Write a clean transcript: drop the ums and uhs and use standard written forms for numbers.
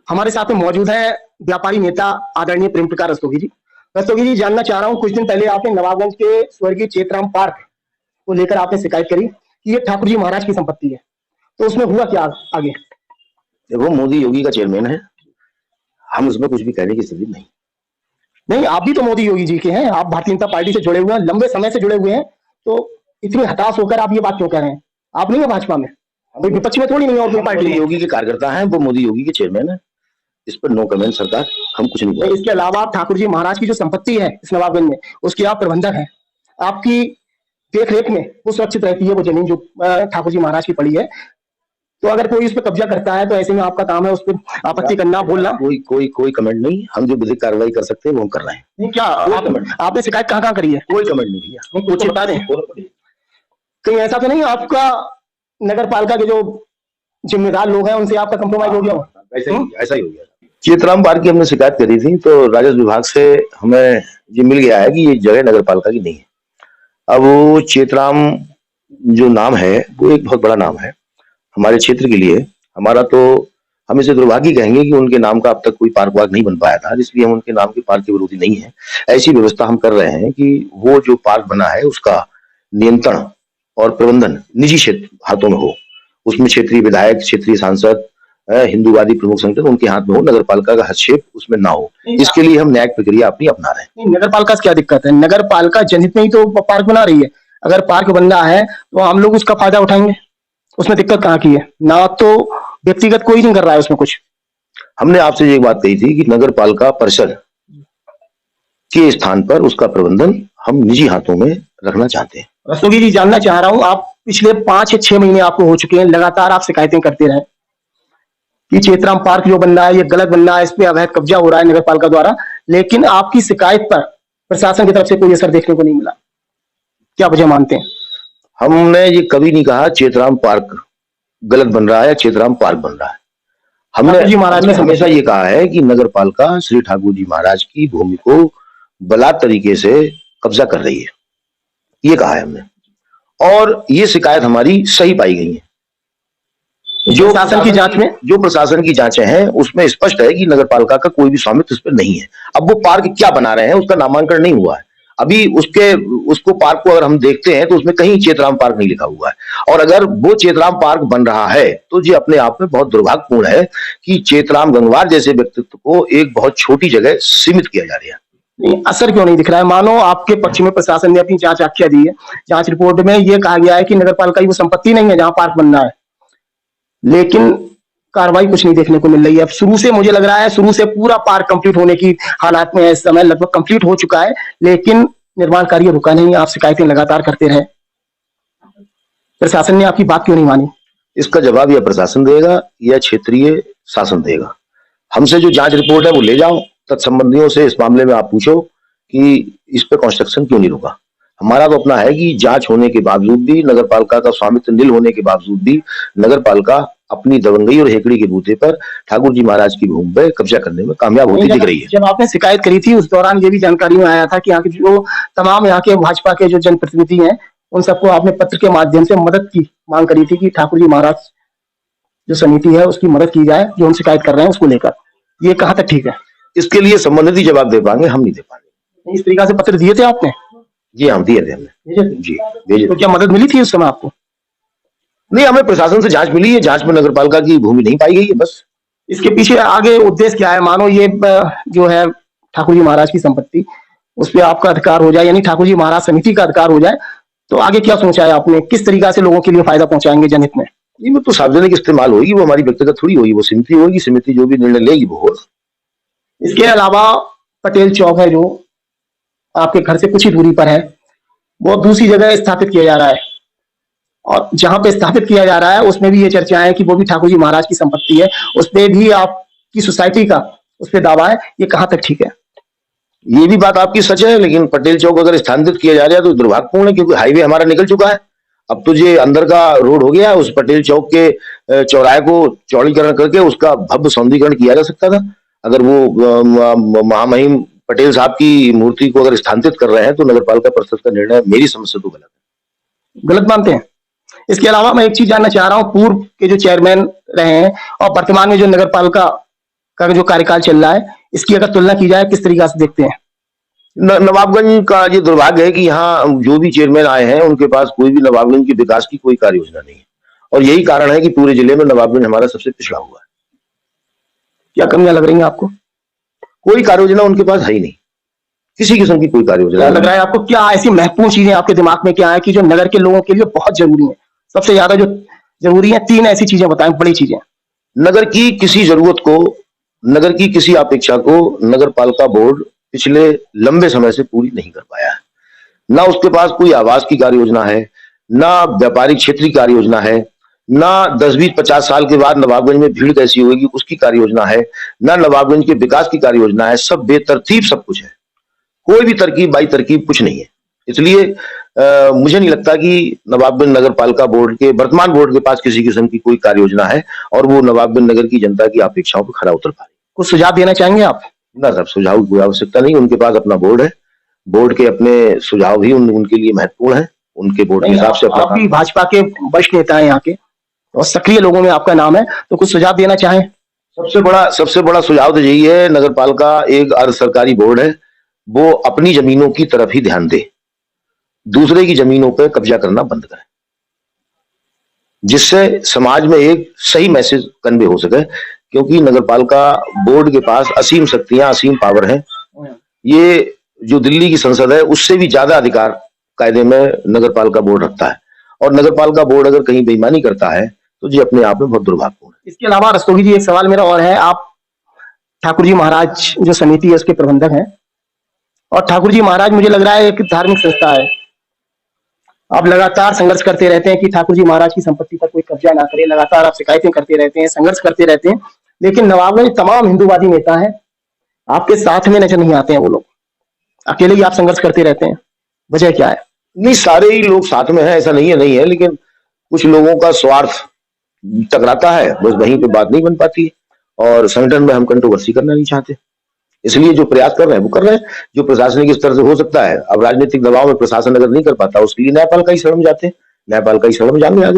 हमारे साथ में मौजूद है व्यापारी नेता आदरणीय प्रेम प्रकाश रस्तोगी जी। रस्तोगी जी, जानना चाह रहा हूँ, कुछ दिन पहले आपने नवाबगंज के स्वर्गीय चेतराम पार्क को लेकर आपने शिकायत करी कि ये ठाकुर जी महाराज की संपत्ति है, तो उसमें हुआ क्या आगे? देखो, मोदी योगी का चेयरमैन है, हम उसमें कुछ भी कहने की स्थिति नहीं। नहीं, आप भी तो मोदी योगी जी के हैं, आप भारतीय जनता पार्टी से जुड़े हुए हैं, लंबे समय से जुड़े हुए हैं, तो इतनी हताश होकर आप ये बात क्यों कह रहे हैं? आप नहीं है भाजपा में, कोई विपक्ष में थोड़ी नहीं है और पार्टी योगी के कार्यकर्ता हैं, वो मोदी योगी के चेयरमैन है, इस पर नो कमेंट सरकार, हम कुछ नहीं बोलेंगे। इसके अलावा ठाकुर जी महाराज की जो संपत्ति है इस नवाबगंज में, उसकी आप प्रबंधक हैं, आपकी देख रेख में वो सुरक्षित रहती है वो जमीन जो ठाकुर जी महाराज की पड़ी है, तो अगर कोई उस पर कब्जा करता है तो ऐसे में आपका काम है उस पर आपत्ति करना, बोलना। कोई कमेंट नहीं, हम जो विधिक कार्रवाई कर सकते हैं वो हम कर रहे हैं। नहीं, क्या आपने शिकायत कहाँ करी है? कोई कमेंट नहीं किया, कुछ बता दें। कहीं ऐसा तो नहीं आपका नगर पालिका के जो जिम्मेदार लोग हैं उनसे आपका कंप्रोमाइज हो गया? ऐसा ही हो गया। चेतराम पार्क की हमने शिकायत करी थी, तो राजस्व विभाग से हमें ये मिल गया है कि ये जगह नगर पालिका की नहीं है। अब वो चेतराम जो नाम है वो एक बहुत बड़ा नाम है हमारे क्षेत्र के लिए। हमारा तो हम इसे दुर्भाग्य कहेंगे कि उनके नाम का अब तक कोई पार्क वार्क नहीं बन पाया था, इसलिए हम उनके नाम के पार्क के विरोधी नहीं है। ऐसी व्यवस्था हम कर रहे हैं कि वो जो पार्क बना है उसका नियंत्रण और प्रबंधन निजी क्षेत्र हाथों में हो, उसमें क्षेत्रीय विधायक, क्षेत्रीय सांसद, हिंदूवादी प्रमुख संगठन उनके हाथ में हो, नगर पालिका का हस्तक्षेप उसमें ना हो। इसके लिए हम न्यायिक प्रक्रिया अपनी अपना रहे हैं। नगर पालिका से क्या दिक्कत है? नगर पालिका जनहित में ही तो पार्क बना रही है, अगर पार्क बन रहा है तो हम लोग उसका फायदा उठाएंगे, उसमें दिक्कत कहाँ की है? ना तो व्यक्तिगत कोई नहीं कर रहा है उसमें कुछ। हमने आपसे ये बात कही थी कि नगर पालिका परिषद के स्थान पर उसका प्रबंधन हम निजी हाथों में रखना चाहते हैं। रस्तोगी जी, जानना चाह रहा हूं, आप पिछले 5 या 6 महीने आपको हो चुके हैं, लगातार आप शिकायतें करते रहे कि चेतराम पार्क जो बन रहा है ये गलत बन रहा है, इस पे अवैध कब्जा हो रहा है नगर पालिका द्वारा, लेकिन आपकी शिकायत पर प्रशासन की तरफ से कोई असर देखने को नहीं मिला। क्या वजह मानते हैं? हमने ये कभी नहीं कहा चेतराम पार्क गलत बन रहा है या चेतराम पार्क बन रहा है। हमने हमेशा ये कहा है कि नगर पालिका श्री ठाकुर जी महाराज की भूमि को बलात् तरीके से कब्जा कर रही है, ये कहा है हमने, और ये शिकायत हमारी सही पाई गई है। जो प्रशासन की जांचें हैं उसमें स्पष्ट है कि नगर पालिका का कोई भी स्वामित्व इस पर नहीं है। अब वो पार्क क्या बना रहे हैं उसका नामांकन नहीं हुआ है अभी, उसको पार्क को अगर हम देखते हैं तो उसमें कहीं चेतराम पार्क नहीं लिखा हुआ है। और अगर वो चेतराम पार्क बन रहा है तो ये अपने आप में बहुत दुर्भाग्यपूर्ण है कि चेतराम गंगवार जैसे व्यक्तित्व को एक बहुत छोटी जगह सीमित किया जा रहा है। असर क्यों नहीं दिख रहा है? मानो आपके पक्ष में प्रशासन ने अपनी जांच आख्या दी है, जांच रिपोर्ट में यह कहा गया है कि नगर पालिका की वो संपत्ति नहीं है जहां पार्क बन रहा है, लेकिन कार्रवाई कुछ नहीं देखने को मिल रही है। शुरू से मुझे लग रहा है, शुरू से पूरा पार्क कंप्लीट होने की हालात में है, इस समय लगभग कंप्लीट हो चुका है, लेकिन निर्माण कार्य रुका नहीं। आप शिकायतें लगातार करते रहे, प्रशासन ने आपकी बात क्यों नहीं मानी? इसका जवाब या प्रशासन देगा या क्षेत्रीय शासन देगा। हमसे जो जांच रिपोर्ट है वो ले जाओ, तत्संबंधियों से इस मामले में आप पूछो कि इस पर कंस्ट्रक्शन क्यों नहीं रुका। हमारा तो अपना है कि जांच होने के बावजूद भी, नगर पालिका का स्वामित्व नील होने के बावजूद भी, नगर पालिका अपनी दबंगई और हेकड़ी के बूते पर ठाकुर जी महाराज की भूमि पर कब्जा करने में कामयाब होती दिख रही है। जब आपने शिकायत करी थी उस दौरान ये भी जानकारी में आया था कि यहाँ के जो तमाम यहाँ के भाजपा के जो जनप्रतिनिधि हैं उन सबको आपने पत्र के माध्यम से मदद की मांग करी थी कि ठाकुर जी महाराज जो समिति है उसकी मदद की जाए, जो हम शिकायत कर रहे हैं उसको लेकर। ये कहाँ तक ठीक है? इसके लिए संबंधित ही जवाब दे पाएंगे, हम नहीं दे पाएंगे। इस तरीके से पत्र दिए थे आपने? जी हम दिए थे, हमने जी भेजे। तो क्या मदद मिली थी उस समय आपको? नहीं, हमें प्रशासन से जांच मिली है, जांच में नगर पालिका की भूमि नहीं पाई गई है, बस। इसके पीछे आगे उद्देश्य क्या है? मानो ये जो है ठाकुर जी महाराज की संपत्ति, उस पर आपका अधिकार हो जाए, यानी ठाकुर जी महाराज समिति का अधिकार हो जाए, तो आगे क्या सोचा है आपने? किस तरीका से लोगों के लिए फायदा पहुंचाएंगे जनहित में? ये तो सार्वजनिक इस्तेमाल होगी, वो हमारी व्यक्तिगत थोड़ी होगी, वो समिति होगी, समिति जो भी निर्णय लेगी वो होगा। इसके अलावा पटेल चौक है जो आपके घर से कुछ ही दूरी पर है, वो दूसरी जगह स्थापित किया जा रहा है, और जहां पे स्थापित किया जा रहा है उसमें भी ये चर्चा है कि वो भी ठाकुर जी महाराज की संपत्ति है, उस पर भी आपकी सोसाइटी का उस पर दावा है। ये कहां तक ठीक है? ये भी बात आपकी सच है, लेकिन पटेल चौक अगर स्थानांतरित किया जा रहा है तो दुर्भाग्यपूर्ण है, क्योंकि हाईवे हमारा निकल चुका है। अब तो ये अंदर का रोड हो गया, उस पटेल चौक के चौराहे को चौड़ीकरण करके उसका भव्य सौंदर्यीकरण किया जा सकता था। अगर वो महामहिम पटेल साहब की मूर्ति को अगर स्थानांतरित कर रहे हैं तो नगर पालिका परिषद का निर्णय मेरी समझ से तो गलत मानते हैं। इसके अलावा मैं एक चीज जानना चाह रहा हूँ, पूर्व के जो चेयरमैन रहे हैं और वर्तमान में जो नगर पालिका का जो कार्यकाल चल रहा है, इसकी अगर तुलना की जाए किस तरीके से देखते हैं? नवाबगंज का ये दुर्भाग्य है कि यहाँ जो भी चेयरमैन आए हैं उनके पास कोई भी नवाबगंज के विकास की कोई कार्य योजना नहीं है, और यही कारण है कि पूरे जिले में नवाबगंज हमारा सबसे पिछड़ा हुआ है। क्या कमियां लग रही हैं आपको? कोई कार्य योजना उनके पास है ही नहीं, किसी किस्म की कोई कार्य योजना लग रहा है आपको? क्या ऐसी महत्वपूर्ण चीजें आपके दिमाग में क्या है कि जो नगर के लोगों के लिए बहुत जरूरी है, सबसे ज्यादा जो जरूरी है? 3 ऐसी चीजें बताएं, बड़ी चीजें। नगर की किसी जरूरत को, नगर की किसी अपेक्षा को नगर पालिका बोर्ड पिछले लंबे समय से पूरी नहीं कर पाया है। ना उसके पास कोई आवास की कार्य योजना है, ना व्यापारिक क्षेत्र की कार्य योजना है, ना 10-20-50 साल के बाद नवाबगंज में भीड़ कैसी होगी उसकी कार्य योजना है, ना नवाबगंज के विकास की कार्य योजना है। सब बेतरतीब सब कुछ है, कोई भी तरकीब बाई तरकीब कुछ नहीं है। इसलिए मुझे नहीं लगता कि नवाबगंज नगर पालिका बोर्ड के, वर्तमान बोर्ड के पास किसी किस्म की कोई कार्य योजना है और वो नवाबगंज नगर की जनता की अपेक्षाओं पर खरा उतर पा रही। कुछ सुझाव देना चाहेंगे आप? ना सर, सुझाव की कोई आवश्यकता नहीं, उनके पास अपना बोर्ड है, बोर्ड के अपने सुझाव भी उनके लिए महत्वपूर्ण है, उनके बोर्ड के हिसाब से अपना। आप भी भाजपा के वरिष्ठ नेता हैं यहाँ के और सक्रिय लोगों में आपका नाम है, तो कुछ सुझाव देना चाहें? सबसे बड़ा सुझाव तो यही है, नगर पालिका एक अर्ध सरकारी बोर्ड है, वो अपनी जमीनों की तरफ ही ध्यान दे, दूसरे की जमीनों पर कब्जा करना बंद करे, जिससे समाज में एक सही मैसेज कन्वे हो सके। क्योंकि नगर पालिका बोर्ड के पास असीम शक्तियां, असीम पावर है। ये जो दिल्ली की संसद है उससे भी ज्यादा अधिकार कायदे में नगर पालिका बोर्ड रखता है, और नगर पालिका बोर्ड अगर कहीं बेईमानी करता है तो ये अपने आप में बहुत दुर्भाग्यपूर्ण है। इसके अलावा रस्तोगी जी, एक सवाल मेरा और है। आप ठाकुर जी महाराज जो समिति है उसके प्रबंधक हैं, और ठाकुर जी महाराज मुझे लग रहा है एक धार्मिक संस्था है। आप लगातार संघर्ष करते रहते हैं कि ठाकुर जी महाराज की संपत्ति पर कोई कब्जा ना करे, लगातार आप शिकायतें करते रहते हैं, संघर्ष करते रहते हैं, लेकिन नवाबगंज तमाम हिंदूवादी नेता हैं, आपके साथ में नजर नहीं आते हैं। वो लोग अकेले ही आप संघर्ष करते रहते हैं, वजह क्या है? नहीं, सारे ही लोग साथ में हैं ऐसा नहीं है, लेकिन कुछ लोगों का स्वार्थ टकराता है, बस वहीं पे बात नहीं बन पाती है, और संगठन में हम कंट्रोवर्सी करना नहीं चाहते, इसलिए जो प्रयास कर रहे हैं वो कर रहे हैं, जो प्रशासनिक स्तर से हो सकता है। अब राजनीतिक दबाव में प्रशासन अगर नहीं कर पाता, उसके लिए न्यायपालिका ही शरण में जाते हैं, न्यायपालिका ही शरण में जाने आ गई।